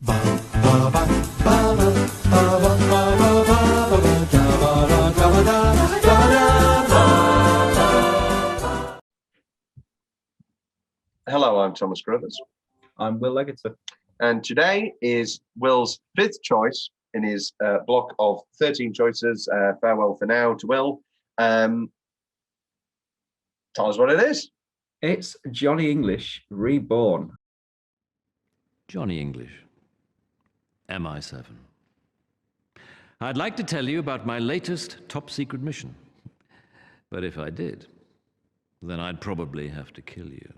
Hello, I'm Thomas Carruthers. I'm Will Leggetter. And today is Will's fifth choice in his block of 13 choices. Farewell for now to Will. Tell us what it is. It's Johnny English Reborn. Johnny English, MI7. I'd like to tell you about my latest top-secret mission. But if I did, then I'd probably have to kill you.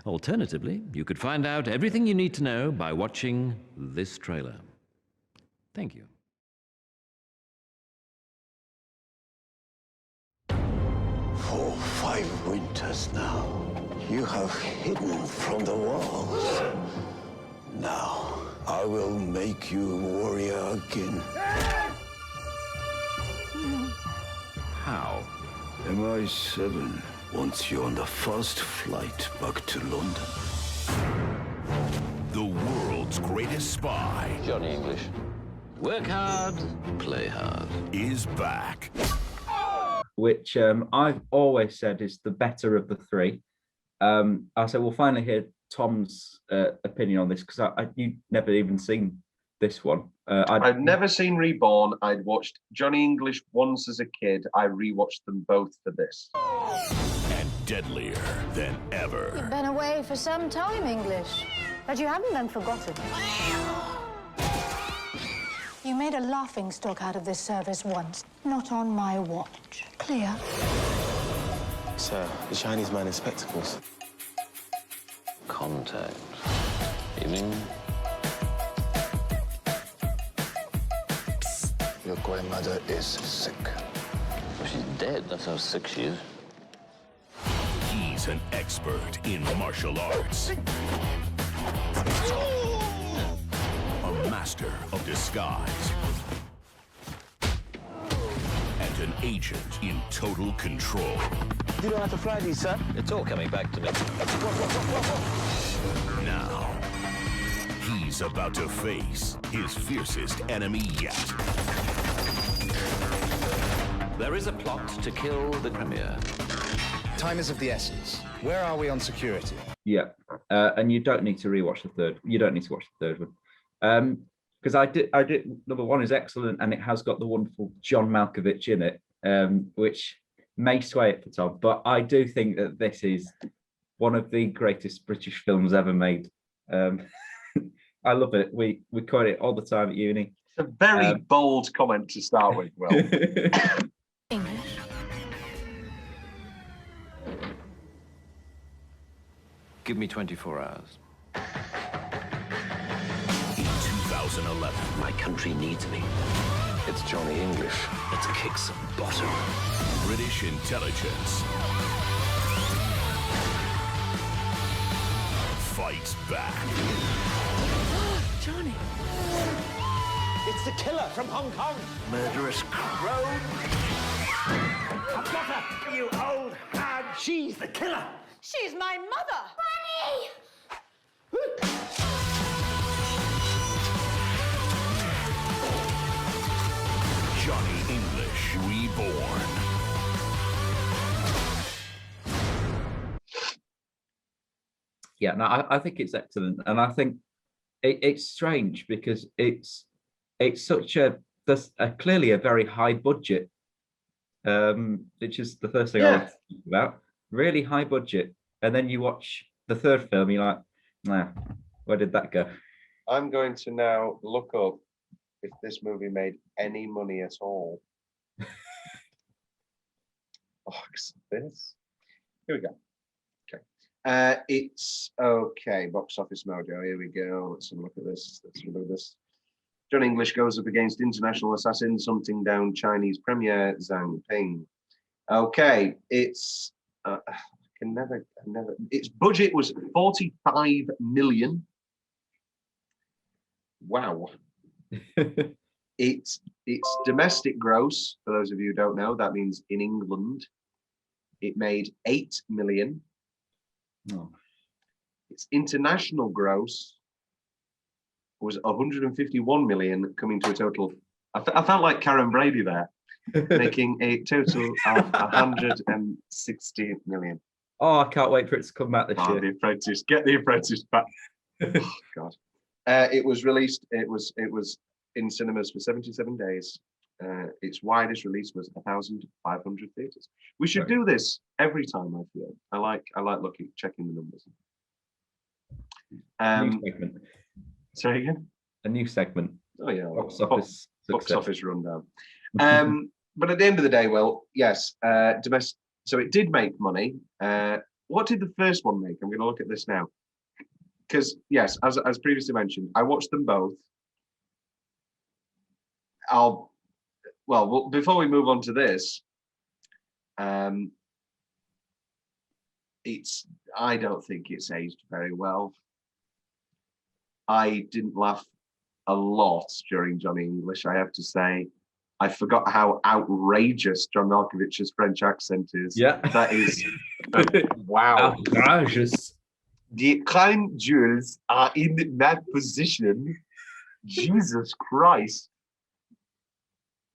Alternatively, you could find out everything you need to know by watching this trailer. Thank you. For 5 winters now, you have hidden from the walls. Now, I will make you warrior again. How? MI7 wants you on the first flight back to London. The world's greatest spy Johnny English. Work hard, play hard. is back. Which I've always said is the better of the three. I said we'll finally hear Tom's opinion on this because you've never even seen this one. I've never seen Reborn. I'd watched Johnny English once as a kid. I rewatched them both for this. And deadlier than ever. You've been away for some time, English. But you haven't been forgotten. You made a laughingstock out of this service once. Not on my watch. Clear? Sir, the Chinese man in spectacles. Contact. Evening. Your grandmother is sick. Well, she's dead. That's how sick she is. He's an expert in martial arts. A master of disguise. And an agent in total control. You don't have to fly these, sir. It's all coming back to me. Now, he's about to face his fiercest enemy yet. There is a plot to kill the Premier. Time is of the essence. Where are we on security? Yeah, and you don't need to rewatch the third. You don't need to watch the third one because I did. Number one is excellent, and it has got the wonderful John Malkovich in it, which may sway it for Tom. But I do think that this is one of the greatest British films ever made. I love it. We quote it all the time at uni. It's a very bold comment to start with, Will. English. Give me 24 hours. In 2011, My country needs me. It's Johnny English. Let's kick some bottom. British intelligence fights back. Johnny. It's the killer from Hong Kong. Murderous crone. I've got her, you old hag. She's the killer. She's my mother. Johnny English Reborn. Yeah, no, I think it's excellent, and I think it's strange because it's such there's clearly a very high budget, which is the first thing I want to think about. Really high budget, and then you watch the third film, you're like, nah, where did that go? I'm going to now look up if this movie made any money at all. Box office. Here we go. Okay. It's okay. Box Office Mojo. Here we go. Let's have a look at this. Let's have a look at this. John English goes up against international assassin, hunting down Chinese premier Zhang Ping. Okay, it's its budget was 45 million. Wow. Its domestic gross, for those of you who don't know, that means in England, it made 8 million. Oh. Its international gross was 151 million, coming to a total. I felt like Karen Brady there, making a total of 160 million. Oh, I can't wait for it to come back this Oh, year. The Apprentice, get The Apprentice back. Oh, God. It was released. It was in cinemas for 77 days. Its widest release was 1,500 theaters. We should do this every time. I feel. I like checking the numbers. New segment. Sorry again. A new segment. Oh yeah. Box office. Box office rundown. But at the end of the day, well, yes, domestic. So it did make money. What did the first one make? I'm going to look at this now. Because yes, as previously mentioned, I watched them both. Well, before we move on to this, I don't think it's aged very well. I didn't laugh a lot during Johnny English, I have to say. I forgot how outrageous John Malkovich's French accent is. Yeah. That is, wow. Outrageous. The crown jewels are in that position. Jesus Christ.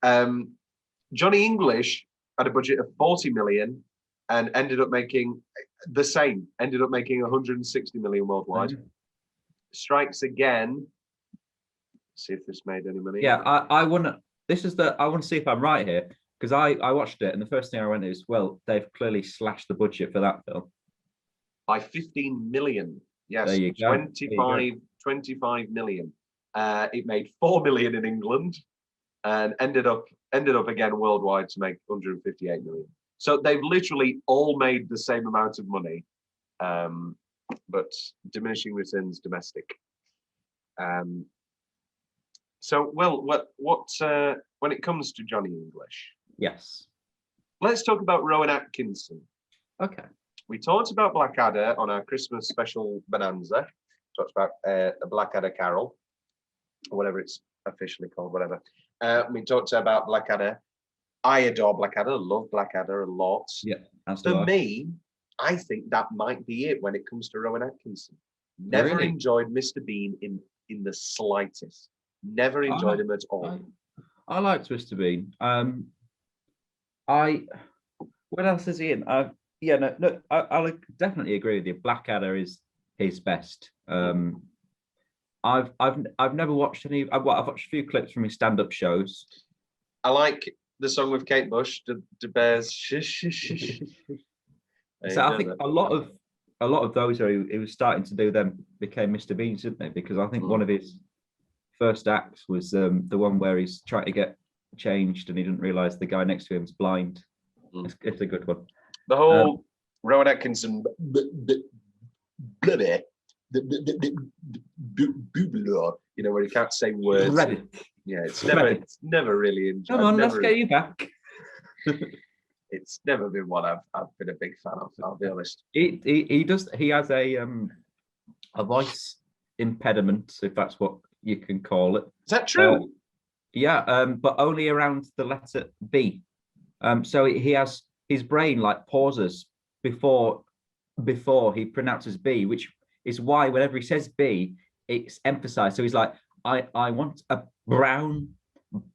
Johnny English had a budget of 40 million and ended up making the same, ended up making 160 million worldwide. Strikes Again. See if this made any money. Yeah, I want to. I want to see if I'm right here, because I watched it and the first thing I went is, well, they've clearly slashed the budget for that film by 15 million. Yes, there you go. 25 million. It made 4 million in England and ended up again worldwide to make 158 million. So they've literally all made the same amount of money, but diminishing returns domestic. So, well, when it comes to Johnny English, yes, let's talk about Rowan Atkinson. Okay. We talked about Blackadder on our Christmas special bonanza. Talked about a Blackadder Carol, or whatever it's officially called, whatever. We talked about Blackadder. I adore Blackadder, love Blackadder a lot. Yeah. For me, I think that might be it when it comes to Rowan Atkinson. Never enjoyed Mr. Bean in the slightest. Never enjoyed him at all. I liked Mr. Bean. What else is he in? I'll definitely agree with you. Blackadder is his best. I've never watched any. I've watched a few clips from his stand-up shows. I like the song with Kate Bush, the Bears. So I think a lot of those who he was starting to do them became Mr. Beans, didn't they? Because I think one of his first acts was the one where he's trying to get changed and he didn't realize the guy next to him is blind. It's a good one. The whole Rowan Atkinson, where he can't say words. Yeah, it's never really enjoyed. Come on, let's get you back. It's never been one I've been a big fan of. I'll be honest. He has a voice impediment, if that's what you can call it. Is that true? But only around the letter B. So he has his brain like pauses before he pronounces B, which is why whenever he says B, it's emphasized. So he's like, I want a brown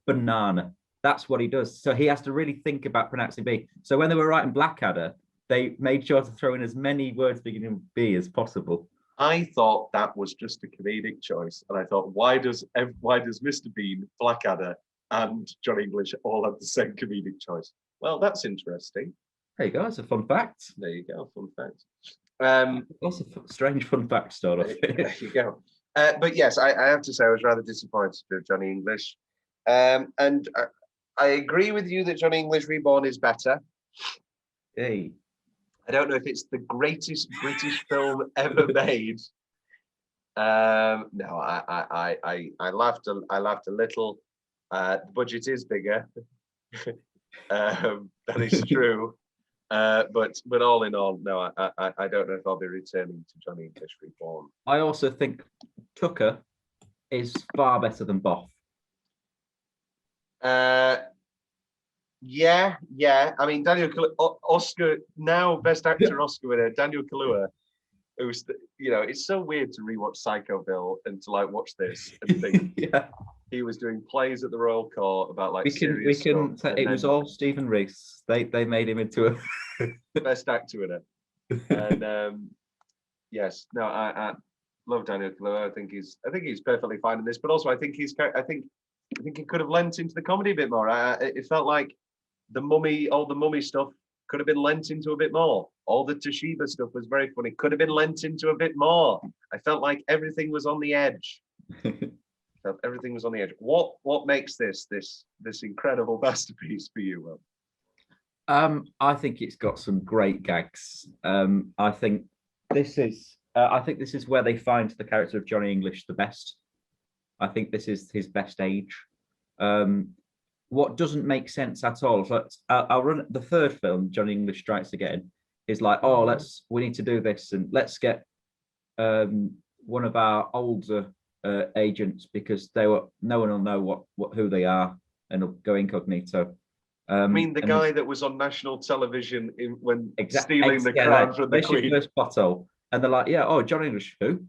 banana. That's what he does. So he has to really think about pronouncing B. So when they were writing Blackadder, they made sure to throw in as many words beginning with B as possible. I thought that was just a comedic choice, and I thought, why does Mr. Bean, Blackadder, and John English all have the same comedic choice? Well, that's interesting. There you go. It's a fun fact. There you go. Fun fact. Lots of strange fun facts start off. There you go. But yes, I have to say I was rather disappointed with Johnny English, and I agree with you that Johnny English Reborn is better. Hey. I don't know if it's the greatest British film ever made. No, I laughed a little. The budget is bigger. That is true. But all in all, no, I don't know if I'll be returning to Johnny English Reborn. I also think Tucker is far better than Boff. Yeah. I mean, Daniel Oscar, now Best Actor Oscar winner, Daniel Kaluuya, who's, it's so weird to rewatch Psycho Bill and to like watch this and think Yeah, he was doing plays at the Royal Court about like we serious can stuff. say it was all Stephen Reese. They made him into a best actor in it. And yes, no, I love Daniel Kaluuya. I think he's perfectly fine in this, but also I think he could have lent into the comedy a bit more. It felt like all the mummy stuff could have been lent into a bit more. All the Toshiba stuff was very funny. Could have been lent into a bit more. I felt like everything was on the edge. Everything was on the edge. What makes this incredible masterpiece for you, Will? I think it's got some great gags. I think this is where they find the character of Johnny English the best. I think this is his best age. What doesn't make sense at all. So I'll run the third film, Johnny English Strikes Again, is like, we need to do this and let's get one of our older agents because no one will know who they are and will go incognito. I mean, the guy that was on national television when stealing the crown from the Queen. First plot hole. And they're like, John English, who?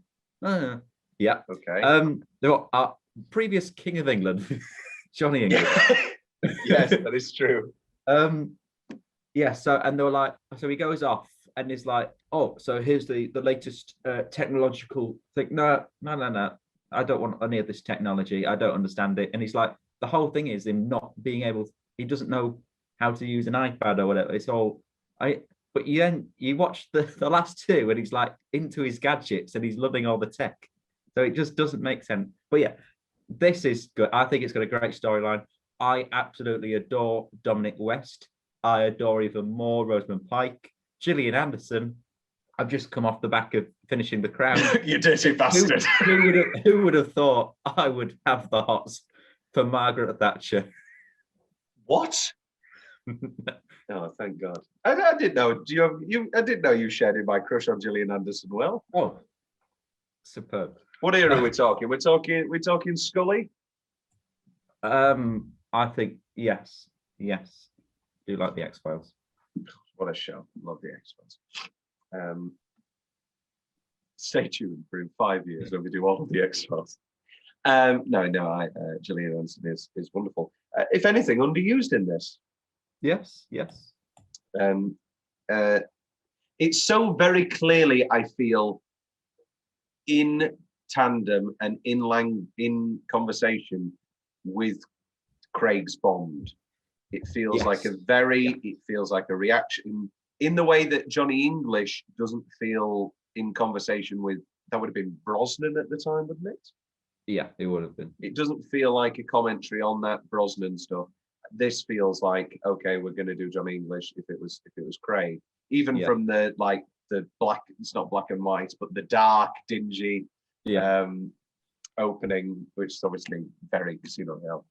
Yeah. Okay. They got our previous King of England, Johnny English. Yes, that is true. So and they were like, so he goes off and he's like, so here's the latest technological thing. No. I don't want any of this technology. I don't understand it. And he's like, the whole thing is him not being able. He doesn't know how to use an iPad or whatever. It's all. But you watch the last two and he's like into his gadgets and he's loving all the tech. So it just doesn't make sense. But yeah, this is good. I think it's got a great storyline. I absolutely adore Dominic West. I adore even more Rosamund Pike, Gillian Anderson. I've just come off the back of finishing The Crown. You dirty bastard. Who would have thought I would have the hots for Margaret Thatcher? What? Oh, thank God. I didn't know. I didn't know you shared in my crush on Gillian Anderson. Well, superb. What era are we talking? We're talking Scully. I think yes. Do like the X-Files. What a show! Love the X-Files. Stay tuned for in 5 years when we do all of the X-Files. Gillian Anderson is wonderful. If anything, underused in this. Yes. It's so very clearly, I feel, in tandem and in conversation with Craig's Bond. It feels like it feels like a reaction in the way that Johnny English doesn't feel in conversation with, that would have been Brosnan at the time, wouldn't it? Yeah, it would have been. It doesn't feel like a commentary on that Brosnan stuff. This feels like, okay, we're going to do Johnny English if it was Craig. Even from the black, it's not black and white, but the dark, dingy opening, which is obviously very Casino Royale.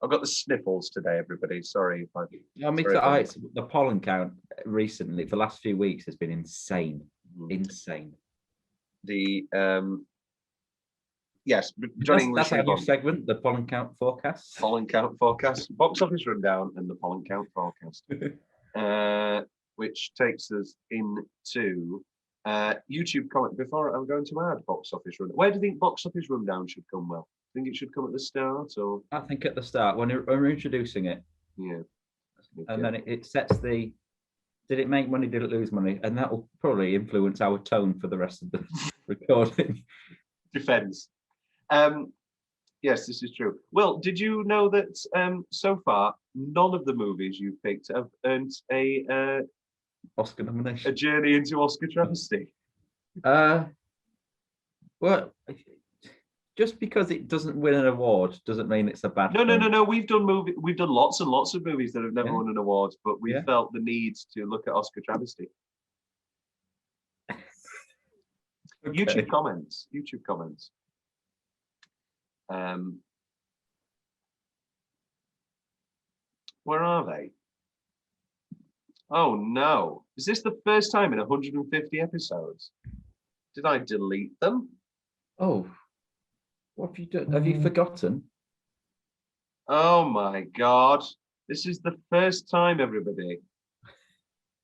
I've got the sniffles today, everybody. Sorry if I. The pollen count recently, for the last few weeks, has been insane. Insane. The yes, Johnny English. That's our new segment, the pollen count forecast. Pollen count forecast, box office rundown, and the pollen count forecast, which takes us into YouTube comment. Before I'm going to add box office rundown. Where do you think box office rundown should come? Well, think it should come at the start, or I think at the start when we're introducing it. Yeah. And then it sets the. Did it make money? Did it lose money? And that will probably influence our tone for the rest of the recording. Defense. Yes, this is true. Will, did you know that so far none of the movies you've picked have earned a Oscar nomination? A journey into Oscar travesty. Well, just because it doesn't win an award doesn't mean it's a bad film. No. We've done lots and lots of movies that have never won an award, but we felt the need to look at Oscar travesty. Okay. YouTube comments. Where are they? Oh no. Is this the first time in 150 episodes? Did I delete them? Oh. What have you done? Have you forgotten? Oh my God. This is the first time, everybody,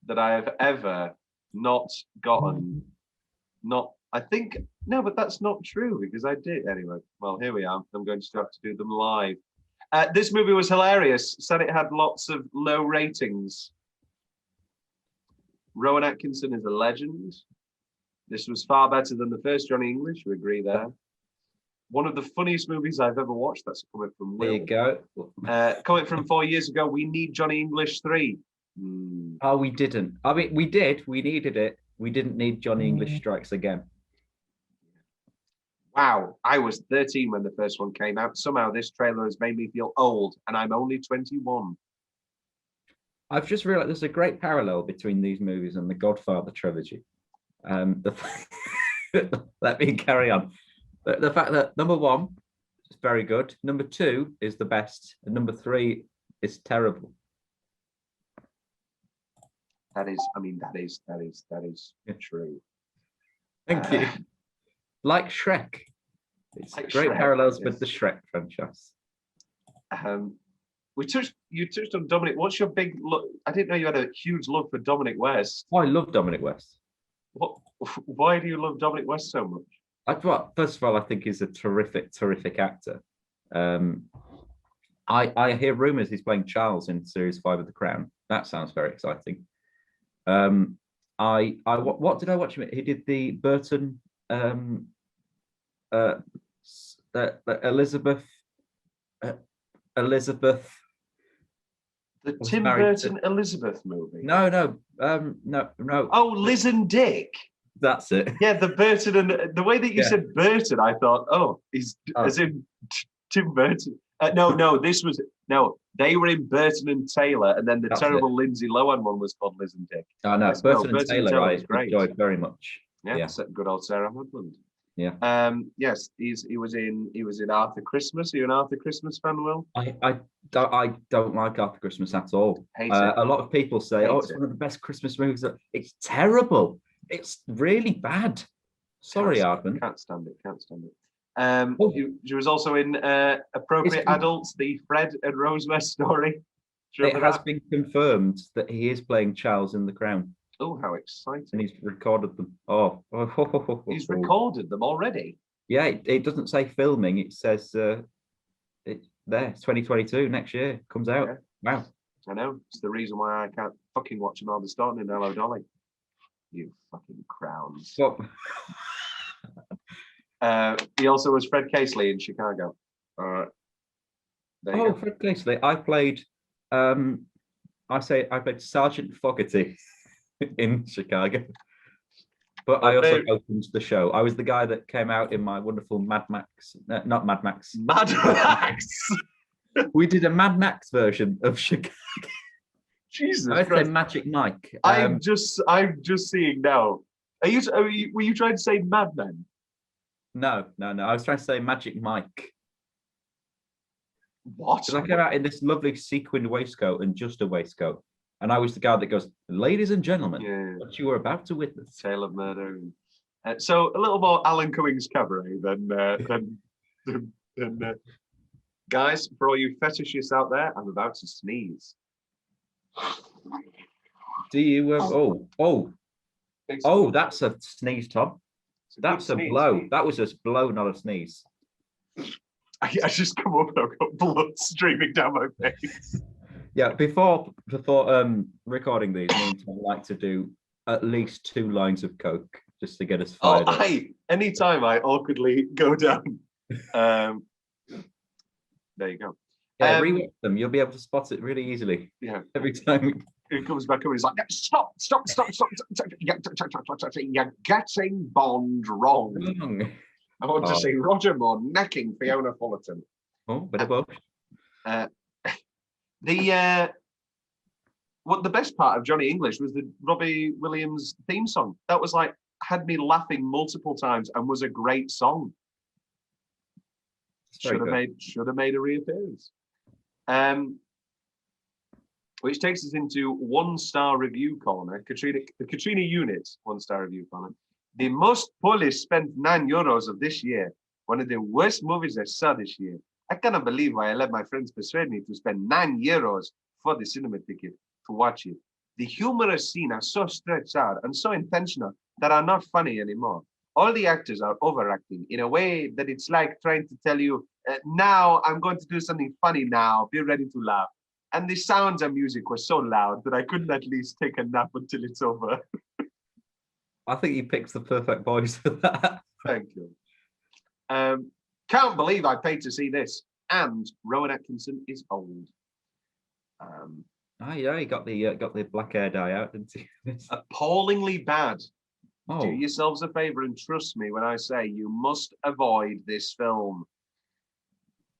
that I have ever not gotten, not, I think, no, but that's not true because I did. Anyway, well, here we are. I'm going to have to do them live. This movie was hilarious. Said it had lots of low ratings. Rowan Atkinson is a legend. This was far better than the first Johnny English. We agree there. One of the funniest movies I've ever watched. That's a comment from Will. There you go. Comment from 4 years ago. We need Johnny English 3. Oh, we didn't. I mean, we did. We needed it. We didn't need Johnny English Strikes Again. Wow, I was 13 when the first one came out. Somehow this trailer has made me feel old, and I'm only 21. I've just realized there's a great parallel between these movies and the Godfather trilogy. Let me carry on. The fact that number 1 is very good, number 2 is the best, and number 3 is terrible. That is true. Thank you. Like Shrek. It's Like great Shrek, parallels yes. with the Shrek franchise. You touched on Dominic. What's your big look? I didn't know you had a huge love for Dominic West. Oh, I love Dominic West. Why do you love Dominic West so much? First of all, I think he's a terrific actor. I hear rumors he's playing Charles in series 5 of The Crown. That sounds very exciting. What did I watch him in? He did the Burton Elizabeth. The Tim Burton Elizabeth movie. No. Oh, Liz and Dick. That's it. Yeah, the Burton and the way that you said Burton, I thought, as in Tim Burton. They were in Burton and Taylor, and then the terrible Lindsay Lohan one was called Liz and Dick. Oh no, Burton and Taylor I great. enjoyed very much. Yeah, good old Sarah Hadland. Yeah. Yes, he was in Arthur Christmas. Are you an Arthur Christmas fan, Will? I don't like Arthur Christmas at all. Hate it. A lot of people say, it's one of the best Christmas movies. It's terrible. It's really bad. Sorry, Arden. Can't stand it. She was also in Appropriate Adults, the Fred and Rose West story. It has been confirmed that he is playing Charles in The Crown. Oh, how exciting. And he's recorded them. He's recorded them already? Yeah, it doesn't say filming. It says it's there. It's 2022, next year. Comes out. Yeah. Wow. I know. It's the reason why I can't fucking watch Imelda Staunton in Hello Dolly. You fucking crowns. He also was Fred Casely in Chicago. There you go. Fred Casely. I played Sergeant Fogarty in Chicago. But I also opened the show. I was the guy that came out in my wonderful Mad Max. Not Mad Max. Mad Max. We did a Mad Max version of Chicago. Jesus I Christ. say Magic Mike. I'm just seeing now. Were you trying to say Mad Men? No. I was trying to say Magic Mike. What? Because I came out in this lovely sequined waistcoat and just a waistcoat. And I was the guy that goes, ladies and gentlemen, what you were about to witness. Tale of murder. So a little more Alan Cummings cabaret than guys, for all you fetishists out there, I'm about to sneeze. Do you? That's a sneeze, Tom. That's a blow. That was a blow, not a sneeze. I just come up and I've got blood streaming down my face. Yeah, before recording these, me and Tom like to do at least 2 lines of coke just to get us fired up. Anytime I awkwardly go down. There you go. Yeah, rewatch them. You'll be able to spot it really easily. Yeah. Every time he comes back up, he's like, stop. You're getting Bond wrong. I want to see Roger Moore necking Fiona Fullerton. Oh, bit of both. The best part of Johnny English was the Robbie Williams theme song. That was like, had me laughing multiple times and was a great song. Should have made a reappearance. Which takes us into 1-star review corner. The Katrina Unit 1-star review corner. The most Polish spent €9 of this year. One of the worst movies I saw this year. I cannot believe why I let my friends persuade me to spend €9 for the cinema ticket to watch it. The humorous scenes are so stretched out and so intentional that are not funny anymore. All the actors are overacting in a way that it's like trying to tell you, now I'm going to do something funny now, be ready to laugh. And the sounds and music were so loud that I couldn't at least take a nap until it's over. I think you picked the perfect voice for that. Thank you. Can't believe I paid to see this. And Rowan Atkinson is old. Oh yeah, he got the black hair dye out, didn't he? Appallingly bad. Oh, Do yourselves a favor and trust me when I say you must avoid this film.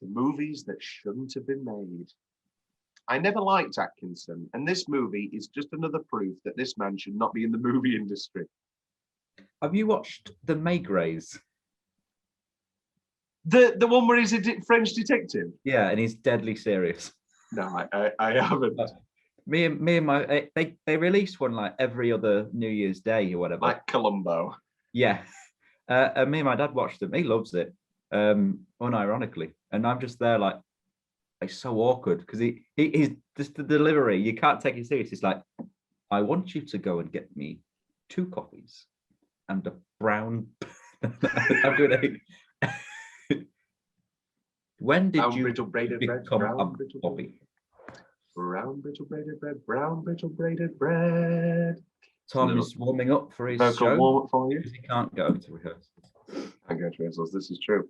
The movies that shouldn't have been made. I never liked Atkinson, and this movie is just another proof that this man should not be in the movie industry. have you watched The Maigres? The one where he's a French detective? Yeah, and he's deadly serious. No, I haven't. Me and my they release one like every other New Year's Day or whatever. Like Columbo. Yeah. And me and my dad watched them. He loves it, unironically. And I'm just there like, it's so awkward because he's just the delivery. You can't take it serious. It's like, I want you to go and get me 2 coffees and a brown. I'm doing it. When did Brown you brittle braided bread, become brown a brittle coffee? Brown brittle braided bread, brown brittle braided bread. Tom is warming up for his Vocal show warm up for you. because he can't go to rehearsals. I go to rehearsals. This is true.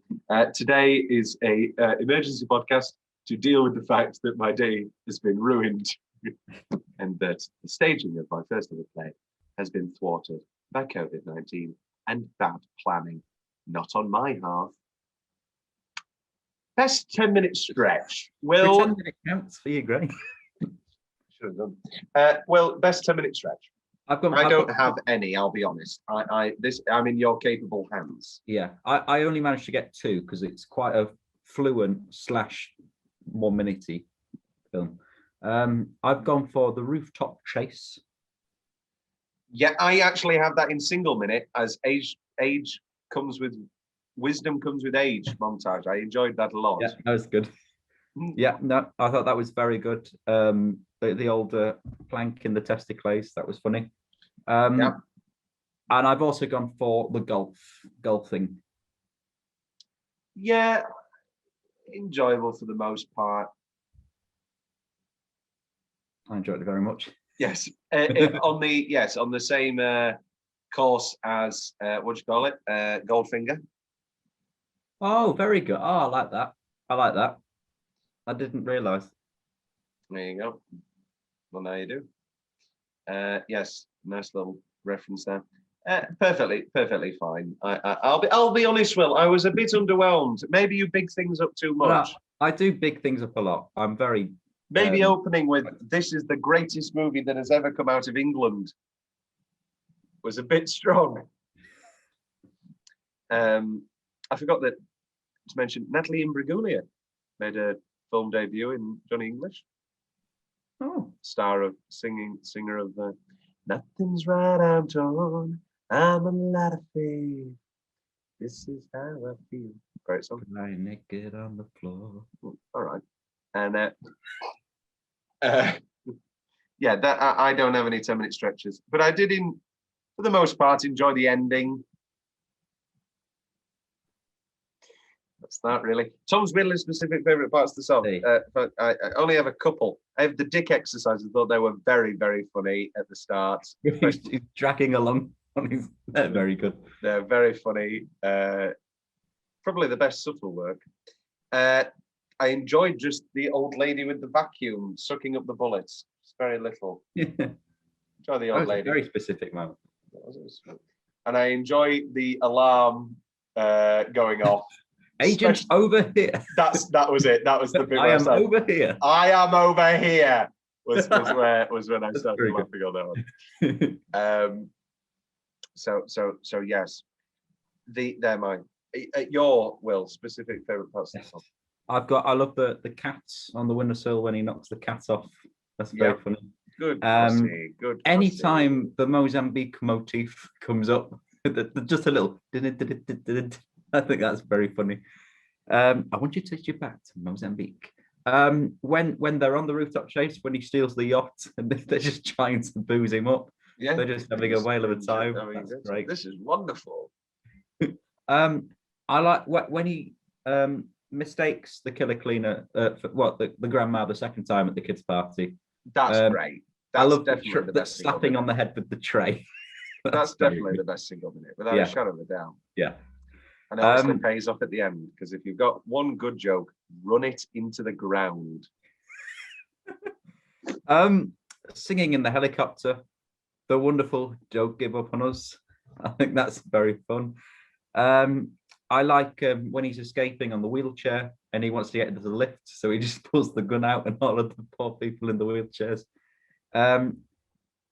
Today is a emergency podcast to deal with the fact that my day has been ruined and that the staging of my first ever play has been thwarted by COVID-19 and bad planning. Not on my half. Best 10-minute stretch. Will 10 minute counts for you, Greg. should have done. Well, best 10-minute stretch. I don't have any. I'll be honest. I'm in your capable hands. Yeah, I only managed to get 2 because it's quite a fluent / 1 minute film. I've gone for The Rooftop Chase. Yeah, I actually have that in single minute as age comes with wisdom comes with age montage. I enjoyed that a lot. Yeah, that was good. Yeah, no, I thought that was very good. The old plank in the testicles, that was funny. Yeah. And I've also gone for the golfing. Yeah, enjoyable for the most part. I enjoyed it very much. Yes, on the same course as what do you call it? Goldfinger. Oh, very good. Oh, I like that. I didn't realise. There you go. Well, now you do. Yes, nice little reference there. Perfectly fine. I'll be honest, Will. I was a bit underwhelmed. Maybe you big things up too much. I do big things up a lot. I'm very. Maybe opening with "This is the greatest movie that has ever come out of England" was a bit strong. I forgot to mention Natalie Imbruglia made a film debut in Johnny English. Oh, Singer of "Nothing's Right, I'm Torn, I'm a lot of faith. This is how I feel." Great song. lying naked on the floor. All right, and yeah, that I don't have any 10-minute stretches, but I did, for the most part, enjoy the ending. That's that really. Tom's really specific favorite parts of the song, but I only have a couple. I have the dick exercises. I thought they were very, very funny at the start. He's dragging along on his. They're very good. They're very funny. Probably the best subtle work. I enjoyed just the old lady with the vacuum sucking up the bullets. It's very little. Enjoy the old lady. A very specific moment. And I enjoy the alarm going off. Agent over here. That was it. That was the bit. I am over here. I am over here. Was when I started laughing on that one. So yes, they're mine. Your Will specific favorite parts of the song. I love the cats on the windowsill when he knocks the cat off. That's very funny. Good. Good. Anytime the Mozambique motif comes up, just a little. I think that's very funny. I want you to take you back to Mozambique. When they're on the rooftop chase, when he steals the yacht, and they're just trying to booze him up. Yeah, They're just having a whale of a time. That's great. This is wonderful. I like when he mistakes the killer cleaner for the grandma the second time at the kids' party. That's great. I That's love definitely the best thing of slapping it. on the head with the tray. That's definitely the best thing of it, without a shadow of a doubt. Yeah. And it honestly pays off at the end, because if you've got one good joke, run it into the ground. Singing in the helicopter, the wonderful "Don't Give Up on Us." I think that's very fun. I like when he's escaping on the wheelchair and he wants to get into the lift, so he just pulls the gun out and all of the poor people in the wheelchairs.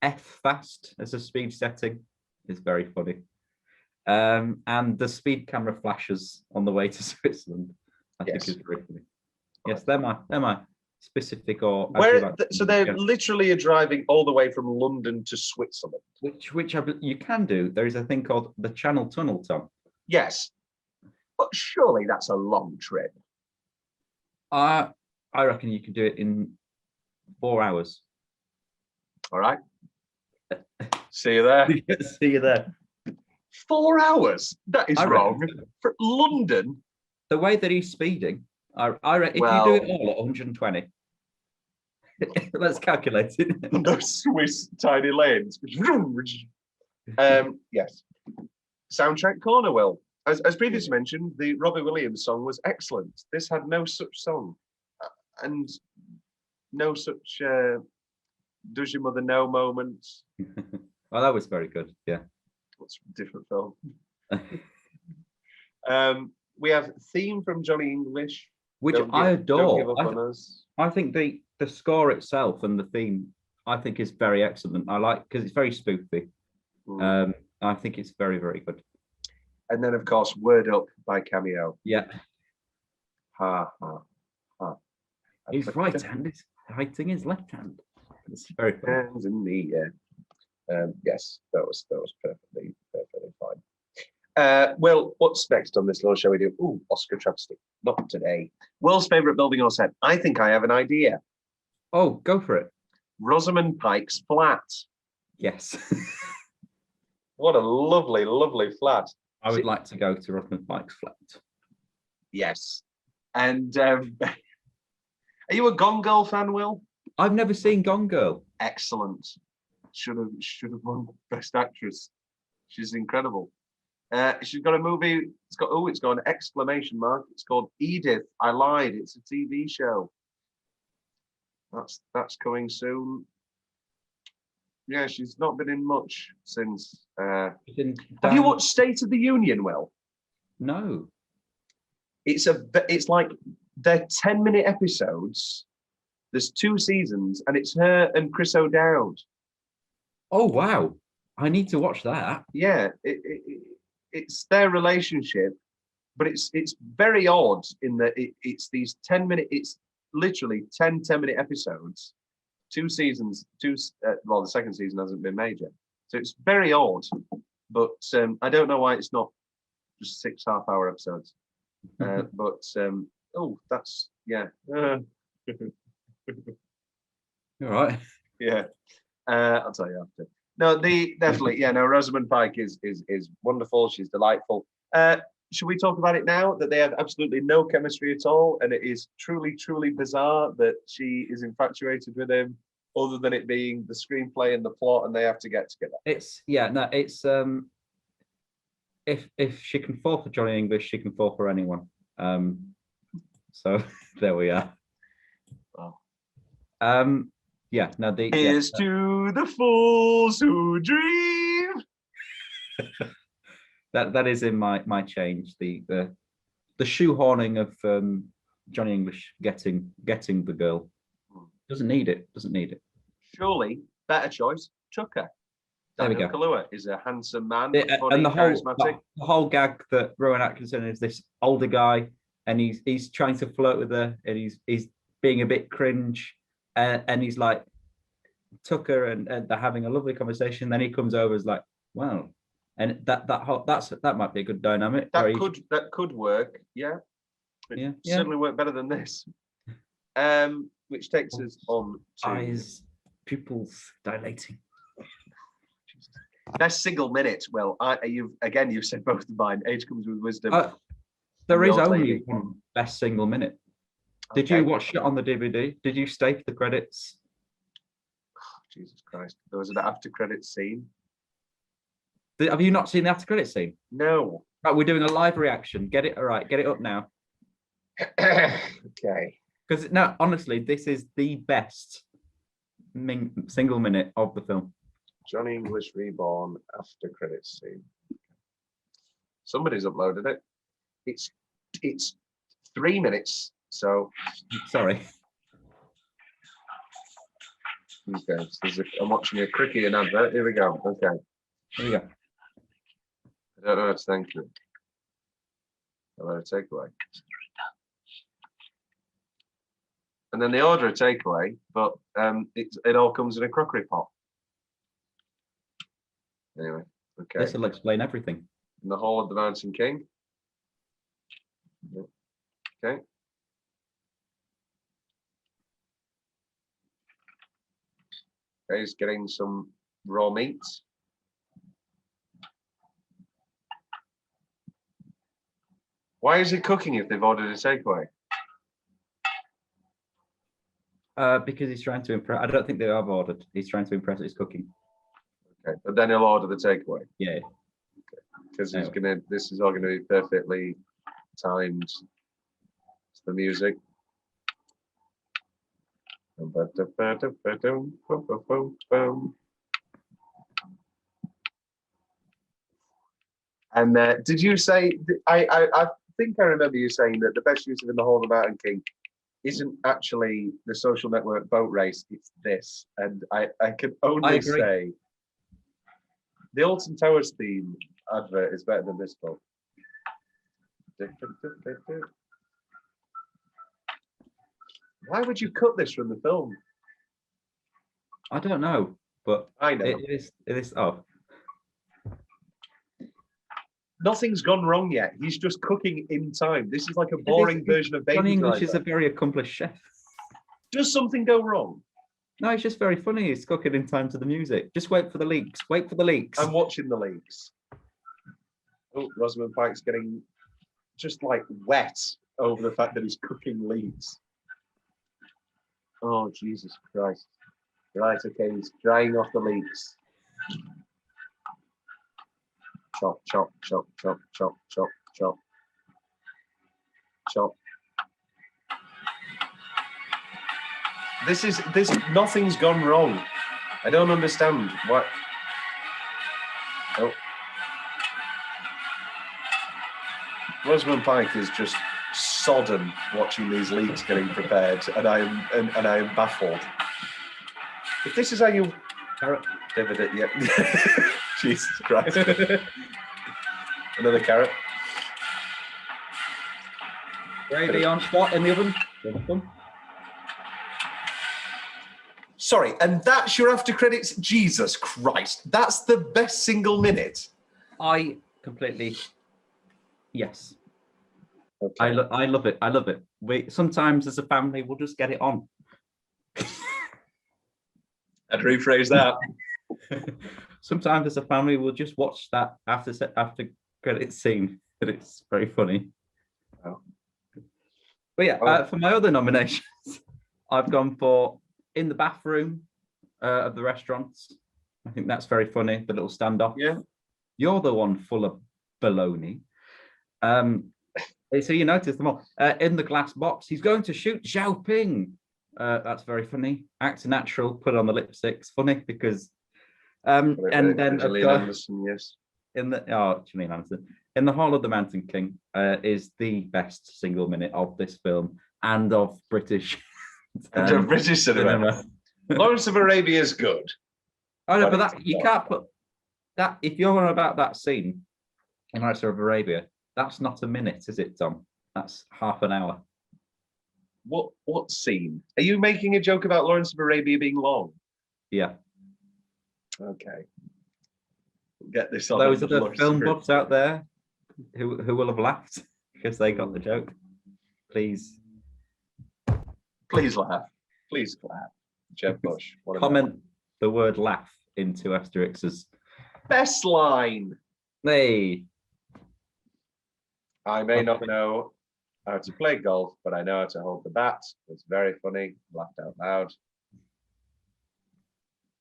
F fast as a speed setting is very funny. And the speed camera flashes on the way to Switzerland, I think is very funny. Yes, they're my specific or so they're literally driving all the way from London to Switzerland. Which you can do. There is a thing called the Channel Tunnel, Tom. Yes, but surely that's a long trip. I reckon you can do it in 4 hours. All right. See you there. See you there. 4 hours? That is wrong. For London? The way that he's speeding, I reckon if you do it all at 120, let's calculate it. Those Swiss tiny lanes. Yes. Soundtrack corner, Will. As previously mentioned, the Robbie Williams song was excellent. This had no such song. And no such does your mother know moments. Well, that was very good. Yeah. What's a different film? We have theme from Johnny English, which I adore. Don't Give Up on Us. I think the score itself and the theme, I think, is very excellent. I like because it's very spoofy. I think it's very, very good. And then, of course, Word Up by Cameo. Yeah. Ha ha ha. His right hand is hiding his left hand. It's very funny. Hands in the air. Yes, that was perfectly fine. Well, what's next on this little show we do? Ooh, Oscar travesty. Not today. World's favourite building or set. I think I have an idea. Oh, go for it. Rosamund Pike's flat. Yes. What a lovely, lovely flat. I would like to go to Rosamund Pike's flat. Yes. And are you a Gone Girl fan, Will? I've never seen Gone Girl. Excellent. Should have won Best Actress. She's incredible. She's got a movie. It's got an exclamation mark. It's called Edith. I Lied. It's a TV show. That's coming soon. Yeah, she's not been in much since. Have you watched State of the Union, Will? No. It's like they're 10-minute episodes. There's 2 seasons, and it's her and Chris O'Dowd. Oh wow! I need to watch that. Yeah, it's their relationship, but it's very odd in that it's these 10-minute. It's literally 10-minute episodes. 2 seasons. Well, the second season hasn't been made yet, so it's very odd. But I don't know why it's not just 6 half-hour episodes. But that's yeah. All right. Yeah. I'll tell you after. No, definitely, yeah. No, Rosamund Pike is wonderful. She's delightful. Should we talk about it now? That they have absolutely no chemistry at all, and it is truly, truly bizarre that she is infatuated with him, other than it being the screenplay and the plot, and they have to get together. It's if she can fall for Johnny English, she can fall for anyone. So there we are. Wow. Yeah. Now Here's to the fools who dream. that is in my change. The shoehorning of Johnny English getting the girl doesn't need it. Surely better choice, Tucker. There we Daniel go. Kaluuya is a handsome man, funny, and charismatic. the whole gag that Rowan Atkinson is this older guy, and he's trying to flirt with her, and he's being a bit cringe, and he's like Tucker, and they're having a lovely conversation. Then he comes over, is like, wow, and that might be a good dynamic. That could work, yeah. Yeah. Certainly work better than this. Which takes us on to Eyes, pupils dilating. best single minute. Well, you've said both of mine. Age comes with wisdom. There The is old only lady. one best single minute. Did Okay. you watch it on the DVD? Did you stake the credits? Jesus Christ. There was an after credits scene. Have you not seen the after credits scene? No. Right, we're doing a live reaction. Get it all right. Get it up now. Okay. Because no, honestly, this is the best single minute of the film. Johnny English Reborn after credits scene. Somebody's uploaded it. It's 3 minutes. So Sorry. okay, I'm watching a cricket and advert. Here we go. Okay. Here we go. I don't know how to thank you. How about a takeaway? And then they order a takeaway, but it all comes in a crockery pot. Anyway, okay. This will explain everything. In the Hall of the Mountain King. Okay. Okay, he's getting some raw meats. Why is he cooking if they've ordered a takeaway? Because he's trying to impress. I don't think they have ordered. He's trying to impress his cooking. Okay, but then he'll order the takeaway Yeah. because Anyway. this is all gonna be perfectly timed. It's the music. And did you say? I think I remember you saying that the best use of In the Hall of the Mountain King isn't actually the Social Network boat race, it's this. And I can only agree. say the Alton Towers theme advert is better than this book. Why would you cut this from the film? I don't know, but I know. it is. Oh, Nothing's gone wrong yet. He's just cooking in time. This is like a boring version of Baby Johnny English Driver. is a very accomplished chef. Does something go wrong? No, it's just very funny. He's cooking in time to the music. Just wait for the leaks. Wait for the leaks. I'm watching the leaks. Oh, Rosamund Pike's getting just like wet over the fact that he's cooking leeks. Oh, Jesus Christ. Right, okay, he's drying off the leeks. Chop, chop, chop, chop, chop, chop, chop. Chop. Nothing's gone wrong. I don't understand what. Oh. Rosamund Pike is just sodden watching these leeks getting prepared, and I am baffled. If this is how you carrot dividend, yeah. Jesus Christ. Another carrot. Gravy on spot in the oven. Sorry, and that's your after credits? Jesus Christ. That's the best single minute. I completely. Yes. Okay. I love it. I love it. We sometimes as a family we'll just get it on. I'd rephrase that. Sometimes as a family we'll just watch that after credits scene, but it's very funny. Wow. But yeah, for my other nominations, I've gone for In the Bathroom of the Restaurants. I think that's very funny. The little standoff. Yeah. You're the one full of baloney. So you notice them all. In the Glass Box, he's going to shoot Xiaoping. That's very funny. Acts natural, put on the lipsticks. Funny because and then Gillian Anderson, yes. Gillian Anderson. In the Hall of the Mountain King is the best single minute of this film and of British British cinema. Lawrence of Arabia is good. Oh no, but that you can't put that if you're on about that scene in Lawrence of Arabia, that's not a minute, is it, Tom? That's half an hour. What scene? Are you making a joke about Lawrence of Arabia being long? Yeah. Okay. We'll get this on. Those are the film buffs out there who will have laughed because they got the joke. Please. Please laugh. Please clap. Jeb Bush. What a Comment the word laugh into Asterix's. best line. Hey, I may not know how to play golf, but I know how to hold the bat. It's very funny. Laughed out loud.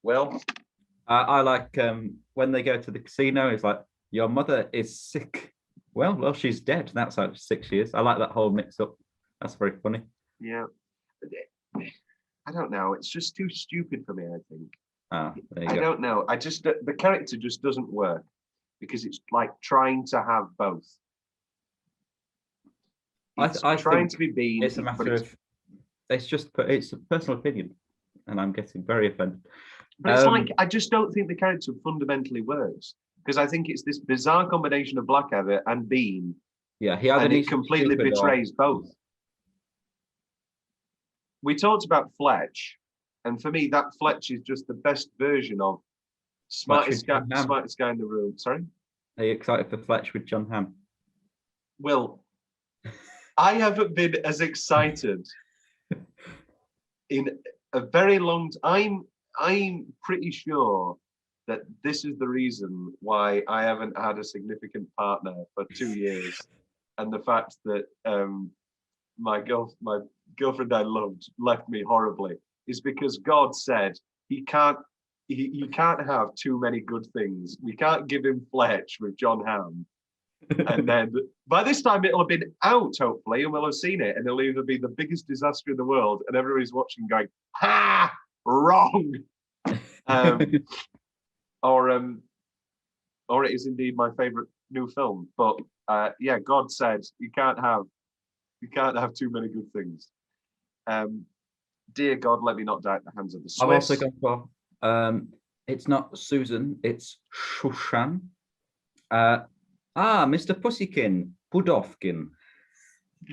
Will? I like when they go to the casino. It's like, your mother is sick. Well, she's dead. That's like 6 years. I like that whole mix up. That's very funny. Yeah. I don't know. It's just too stupid for me, I think. There you I go. don't know. The character just doesn't work because it's like trying to have both. It's I trying think to be Bean. It's a but matter of, it's a personal opinion, and I'm getting very offended. But it's like, I just don't think the character fundamentally works because I think it's this bizarre combination of Blackadder and Bean, Yeah, he either and it needs to be completely stupid or- betrays both. We talked about Fletch, and for me, that Fletch is just the best version of smartest guy, John Hamm. smartest guy in the room. Sorry? Are you excited for Fletch with John Hamm? Will, I haven't been as excited in a very long time. I'm pretty sure that this is the reason why I haven't had a significant partner for 2 years, and the fact that my girlfriend I loved left me horribly is because God said he can't have too many good things. We can't give him Fletch with John Hamm. And then by this time it'll have been out, hopefully, and we'll have seen it, and it'll either be the biggest disaster in the world, and everybody's watching going, "Ha! Wrong!" Or it is indeed my favorite new film. But yeah, God said you can't have too many good things. Dear God, let me not die at the hands of the Swiss. I've also gone for it's not Susan, it's Shushan. Mr. Pussykin, Pudovkin.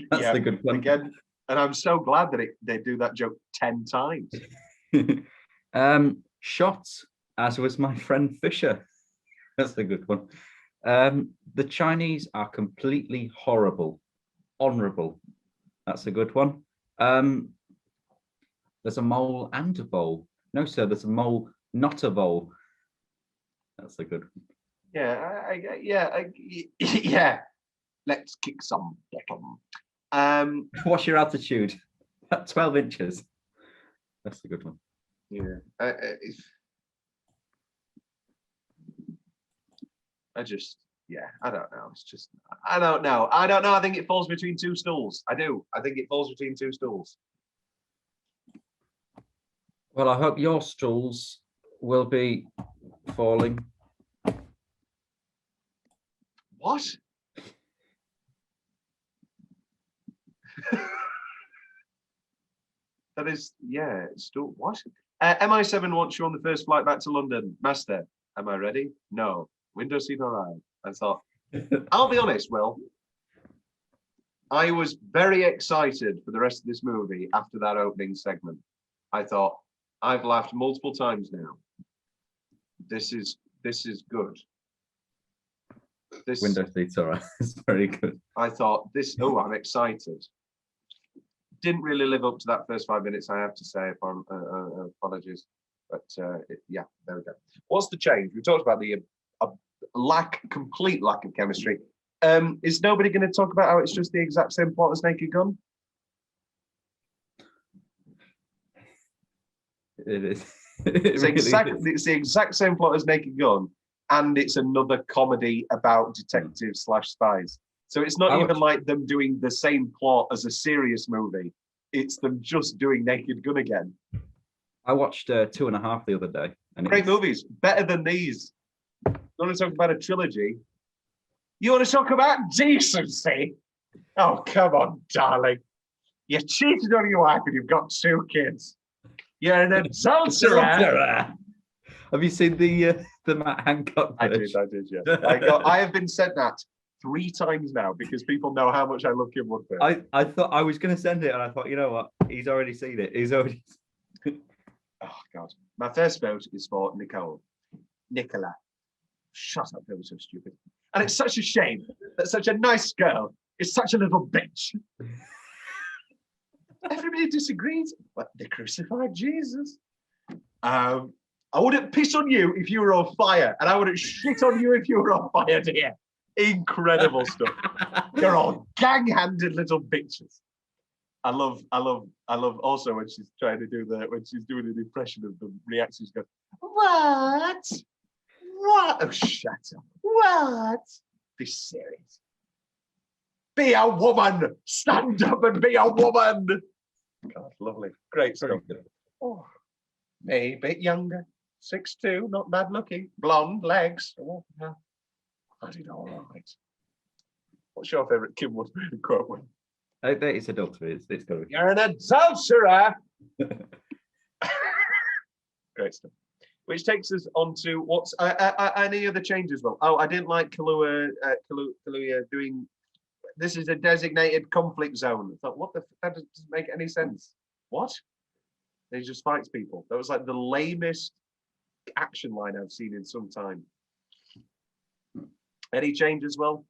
That's the good one. Again, and I'm so glad that they do that joke 10 times. Shot, as was my friend Fisher. That's the good one. The Chinese are completely horrible. Honorable. That's a good one. There's a mole and a vole. No, sir, there's a mole, not a vole. That's a good one. Yeah. Let's kick some bottom. What's your altitude? 12 inches. That's a good one. Yeah. I don't know. It's just, I don't know. I think it falls between two stools. I do. I think it falls between two stools. Well, I hope your stools will be falling. What? That is, yeah, stool. What? MI7 wants you on the first flight back to London. Master, am I ready? No. Window seat all right. I thought, I'll be honest, Will. I was very excited for the rest of this movie after that opening segment. I thought, I've laughed multiple times now. This is good. This Window seats, all right. It's very good. I thought I'm excited. Didn't really live up to that first 5 minutes, I have to say. Apologies, but yeah, there we go. What's the change? We talked about the complete lack of chemistry. Is nobody going to talk about how it's just the exact same plot as Naked Gun? It is. It's the exact same plot as Naked Gun, and it's another comedy about detectives / spies. So it's not even like them doing the same plot as a serious movie. It's them just doing Naked Gun again. I watched 2.5 the other day. And Great movies, better than these. You want to talk about a trilogy? You want to talk about decency? Oh, come on, darling. You cheated on your wife and you've got 2 kids. You're an adulterer. Have you seen the Matt Hancock version? I did, yeah. I have been sent that 3 times now because people know how much I love Kim Woodford. I thought I was going to send it, and I thought, you know what? He's already seen it. Oh, God. My first vote is for Nicole. Nicola. Shut up, that was so stupid. And it's such a shame that such a nice girl is such a little bitch. Everybody disagrees, but they crucified Jesus. I wouldn't piss on you if you were on fire, and I wouldn't shit on you if you were on fire, dear. Incredible stuff. They're all gang-handed little bitches. I love also when she's trying to do when she's doing an impression of the reaction, she goes, what? What? Oh, shut up. What? Be serious. Be a woman. Stand up and be a woman. God, lovely. Great stuff. Oh, me, a bit younger. 6'2", not bad looking. Blonde, legs. Oh, yeah. I did all right. What's your favourite Kim Woodburn quote one? It's adultery. It's got to be. You're an adulterer. Great stuff. Which takes us on to what's any other changes? Well, I didn't like Kaluuya doing. This is a designated conflict zone. I thought, what the? That doesn't make any sense. What? He just fights people. That was like the lamest action line I've seen in some time. Any change as well?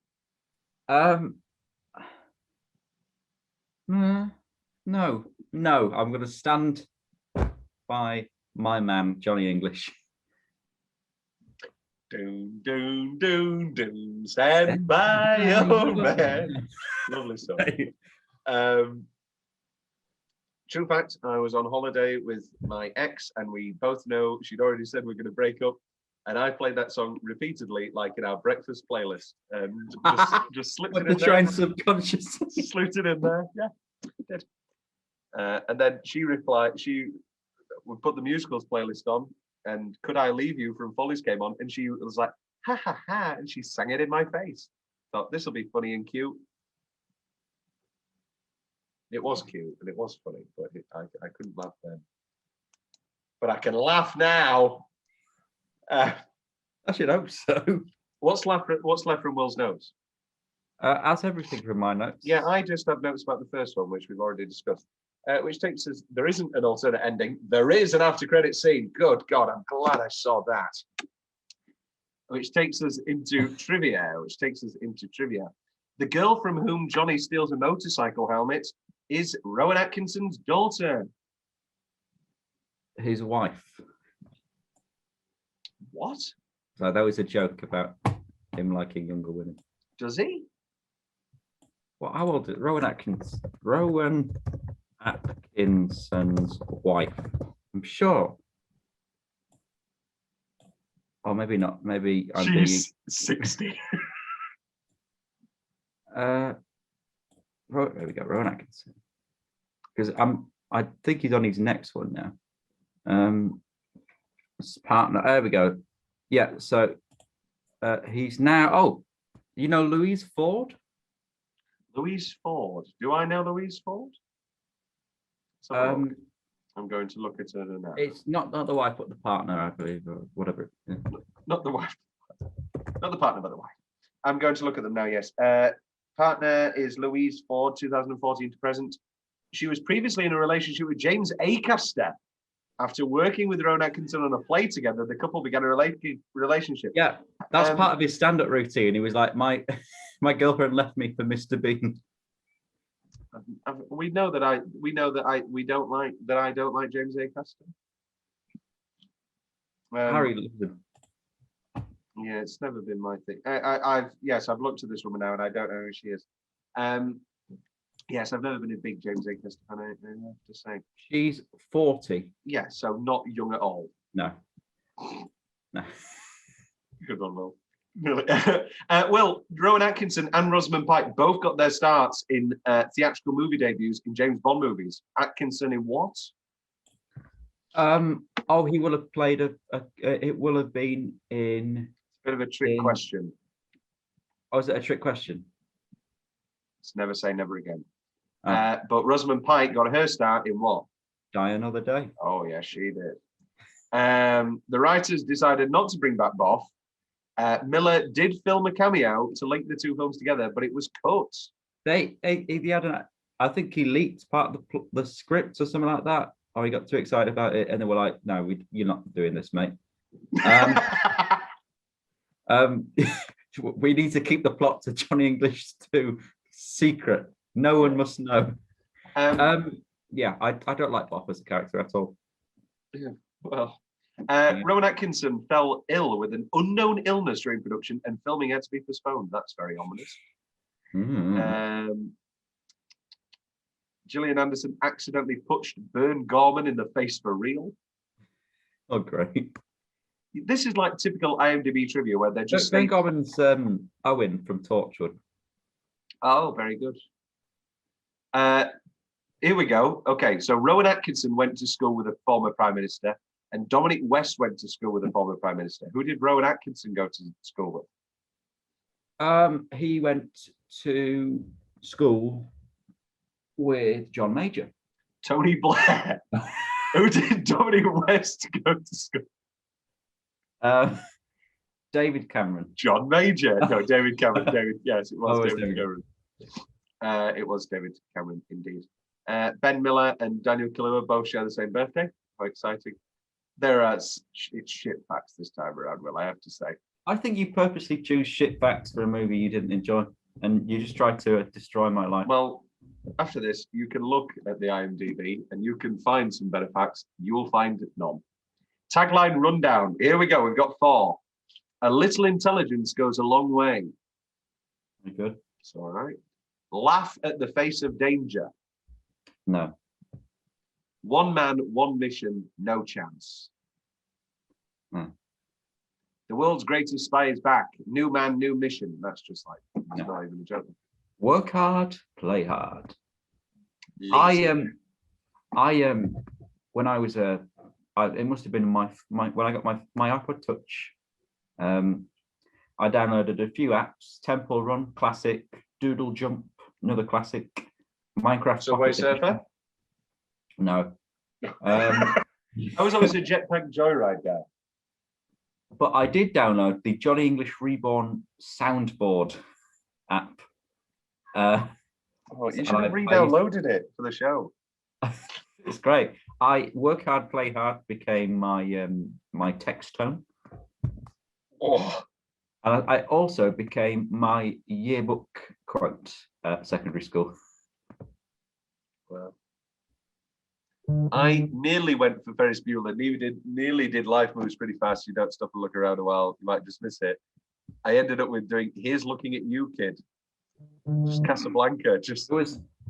No. I'm going to stand by my man, Johnny English. Doom, doom, doom, doom. Stand by your man. Lovely stuff. True fact, I was on holiday with my ex, and we both know she'd already said we're going to break up. And I played that song repeatedly, like in our breakfast playlist. Just slipped it in there. Trying subconsciously. Slipped it in there. Yeah, did. And then she replied, we put the musicals playlist on, and Could I Leave You from Follies came on, and she was like, ha ha ha, and she sang it in my face. Thought, this will be funny and cute. It was cute and it was funny, but I couldn't laugh then. But I can laugh now. I should hope so. What's left from Will's notes? As everything from my notes. Yeah, I just have notes about the first one, which we've already discussed. Which takes us, there isn't an alternate ending. There is an after credit scene. Good God, I'm glad I saw that. Which takes us into trivia. The girl from whom Johnny steals a motorcycle helmet is Rowan Atkinson's daughter. His wife. What? So that was a joke about him liking younger women. Does he? Well, how old is it? Rowan Atkinson's wife. I'm sure. Or maybe not. Maybe I'm She's 60. There we go, Rowan Atkinson. Because I think he's on his next one now. His partner. There we go. Yeah. So he's now. Oh, you know Louise Ford. Louise Ford. Do I know Louise Ford? I'm going to look at her now. It's not the wife, but the partner, I believe, or whatever. Yeah. Not the wife. Not the partner, but the wife. I'm going to look at them now. Yes. Partner is Louise Ford, 2014 to present. She was previously in a relationship with James Acaster. After working with Rowan Atkinson on a play together, the couple began a relationship. Yeah, that's part of his stand-up routine. He was like, my girlfriend left me for Mr. Bean. We know that I don't like James Acaster. Harry loves him. Yeah, it's never been my thing. I've looked at this woman now and I don't know who she is. Yes, I've never been a big James Acaster fan, I have to say. She's 40. Yeah, so not young at all. No. Good one, Will. Well, Rowan Atkinson and Rosamund Pike both got their starts in theatrical movie debuts in James Bond movies. Atkinson in what? He will have played it will have been in. Bit of a trick question. Oh, is it a trick question? It's never say never again. But Rosamund Pike got her start in what? Die Another Day. Oh, yeah, she did. The writers decided not to bring back Boff. Miller did film a cameo to link the two films together, but it was cut. He had I think he leaked part of the script or something like that. Or he got too excited about it, and they were like, "No, you're not doing this, mate." We need to keep the plot to Johnny English 2 secret. No one must know. yeah, I don't like Boff as a character at all. Yeah, well, Rowan Atkinson fell ill with an unknown illness during production, and filming had to be postponed. That's very ominous. Gillian Anderson accidentally punched Bern Gorman in the face for real. Oh, great. This is like typical IMDb trivia where they're just Ben Gorman's Owen from Torchwood. Oh, very good. Here we go. Okay, so Rowan Atkinson went to school with a former Prime Minister, and Dominic West went to school with a former Prime Minister. Who did Rowan Atkinson go to school with? He went to school with John Major. Tony Blair. Who did Dominic West go to school? David Cameron. John Major. No, David Cameron. Yes, it was David Cameron. Cameron. It was David Cameron, indeed. Ben Miller and Daniel Kaluuya both share the same birthday. How exciting. It's shit facts this time around, Will, I have to say. I think you purposely choose shit facts for a movie you didn't enjoy, and you just try to destroy my life. Well, after this, you can look at the IMDb and you can find some better facts. You will find none. Tagline rundown. Here we go. We've got 4. A little intelligence goes a long way. Very good. It's all right. Laugh at the face of danger. No. One man, one mission, no chance. The world's greatest spy is back. New man, new mission. That's just like, it's not even a joke. Work hard, play hard. I when I was it must have been my when I got my iPod Touch. I downloaded a few apps: Temple Run, classic; Doodle Jump, another classic; Minecraft. Subway Surfer? No. I was always a Jetpack Joyride guy. But I did download the Johnny English Reborn soundboard app. You should have re-downloaded it for the show. It's great. Work hard, play hard became my my text tone. Oh. And I also became my yearbook quote at secondary school. Well, I nearly went for Ferris Bueller. Nearly did Life Moves Pretty Fast. You don't stop and look around a while. You might dismiss it. I ended up with doing Here's Looking at You, Kid. Just Casablanca.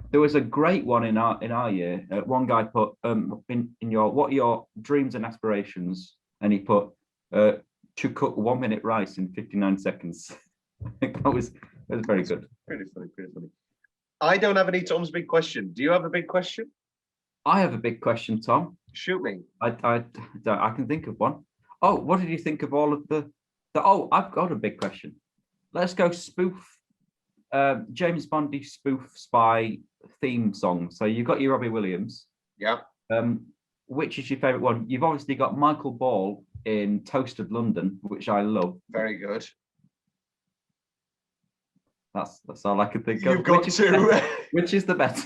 There was a great one in our year. One guy put in your what are your dreams and aspirations, and he put to cook 1 minute rice in 59 seconds. I think that was very good. Pretty funny. I don't have any Tom's big question. Do you have a big question? I have a big question, Tom. Shoot me. I can think of one. Oh, what did you think of all of the? Oh, I've got a big question. Let's go spoof. James Bondy spoof spy theme song. So you've got your Robbie Williams. Yeah. Which is your favorite one? You've obviously got Michael Ball in Toasted London, which I love. Very good. That's all I could think of. You've got Which is the better?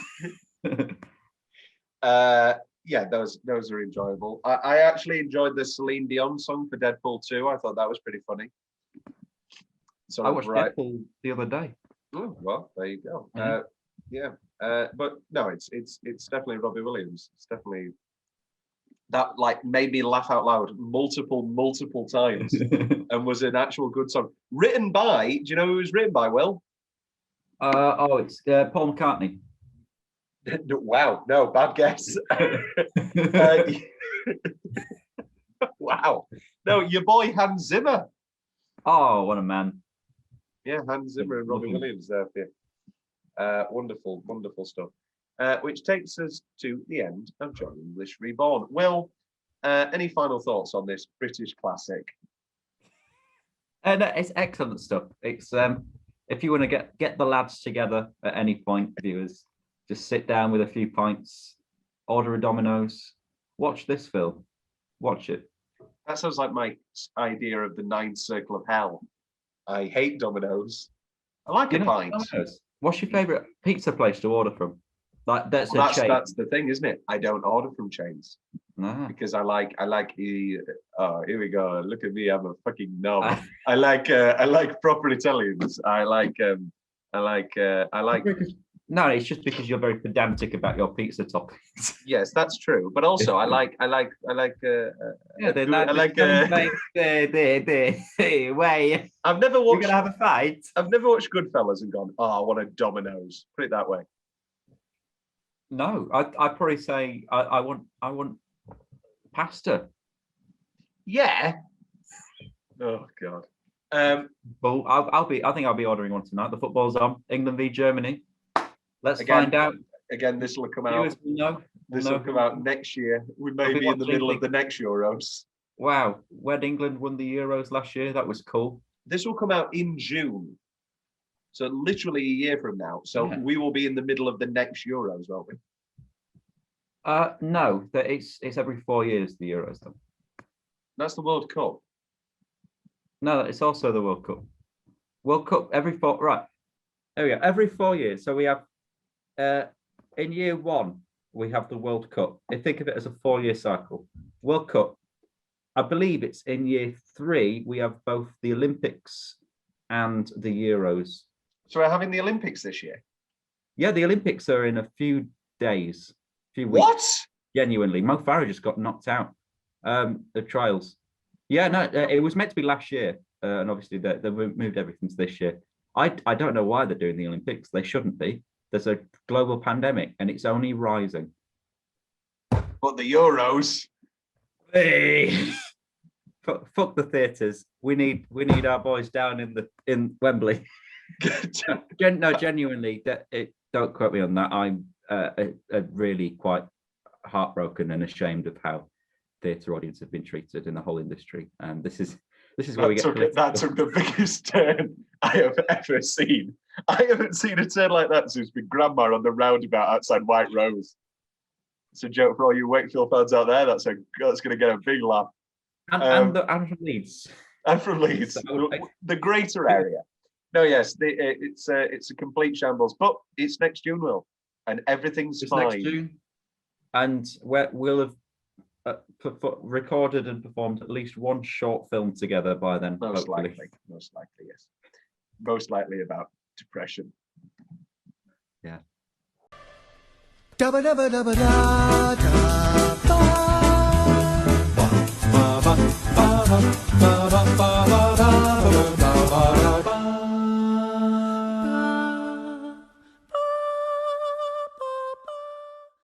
Yeah, those are enjoyable. I actually enjoyed the Celine Dion song for Deadpool 2. I thought that was pretty funny. So I watched Deadpool the other day. Oh, well, there you go. Mm-hmm. But no, it's definitely Robbie Williams. It's definitely that made me laugh out loud multiple times, and was an actual good song. Written by, do you know who it was written by? Will? It's Paul McCartney. Wow, no, bad guess. Wow, no, your boy Hans Zimmer. Oh, what a man! Yeah, Hans Zimmer and Robbie Williams there for you. Wonderful stuff. Which takes us to the end of Johnny English Reborn. Will, any final thoughts on this British classic? No, it's excellent stuff. It's if you want to get the lads together at any point, viewers, just sit down with a few pints, order a Domino's, watch this film, watch it. That sounds like my idea of the ninth circle of hell. I hate Domino's. I like a pint. Domino's? What's your favourite pizza place to order from? That's the thing, isn't it? I don't order from chains. No. Because I like here we go. Look at me, I'm a fucking knob. I like proper Italians. I like No, it's just because you're very pedantic about your pizza toppings. Yes, that's true. But also, I like. Yeah, they're I like. way. I've never We're watched. gonna have a fight. I've never watched Goodfellas and gone, oh, I want a Domino's. Put it that way. No, I'd probably say I want pasta. Yeah. Oh God. Well, I think I'll be ordering one tonight. The football's on. England v Germany. Let's Again, find out. Again, this will come out. Viewers will know. This will come out next year. We may I'll be be in the watching middle of the- the next Euros. Wow, when England won the Euros last year, that was cool. This will come out in June. So literally a year from now. So Yeah. we will be in the middle of the next Euros, won't we? No, that it's every 4 years the Euros though. That's the World Cup. No, it's also the World Cup. World Cup every 4, right? There we go. Every 4 years. So we have in year 1 we have the World Cup. I think of it as a 4-year cycle. World Cup. I believe it's in year 3 we have both the Olympics and the Euros. So we're having the Olympics this year. Yeah, the Olympics are in a few days, few weeks. What? Genuinely, Mo Farah just got knocked out. The trials. Yeah, no, it was meant to be last year, and obviously they moved everything to this year. I don't know why they're doing the Olympics. They shouldn't be. There's a global pandemic, and it's only rising. But the Euros. Hey. Fuck the theatres. We need our boys down in Wembley. No, genuinely, don't quote me on that. I'm really quite heartbroken and ashamed of how theatre audience have been treated in the whole industry. And this is where we get that took the biggest turn I have ever seen. I haven't seen a turn like that since my grandma on the roundabout outside White Rose. It's a joke for all you Wakefield fans out there. That's going to get a big laugh. And from Leeds. And from Leeds, the greater area. No, yes, it's a complete shambles. But it's next June, Will, and everything's It's fine. next June, and we'll have recorded and performed at least one short film together by then. Most hopefully. likely, yes. Most likely about depression. Yeah. Dabba dabba dabba da da ba ba ba ba ba ba ba ba ba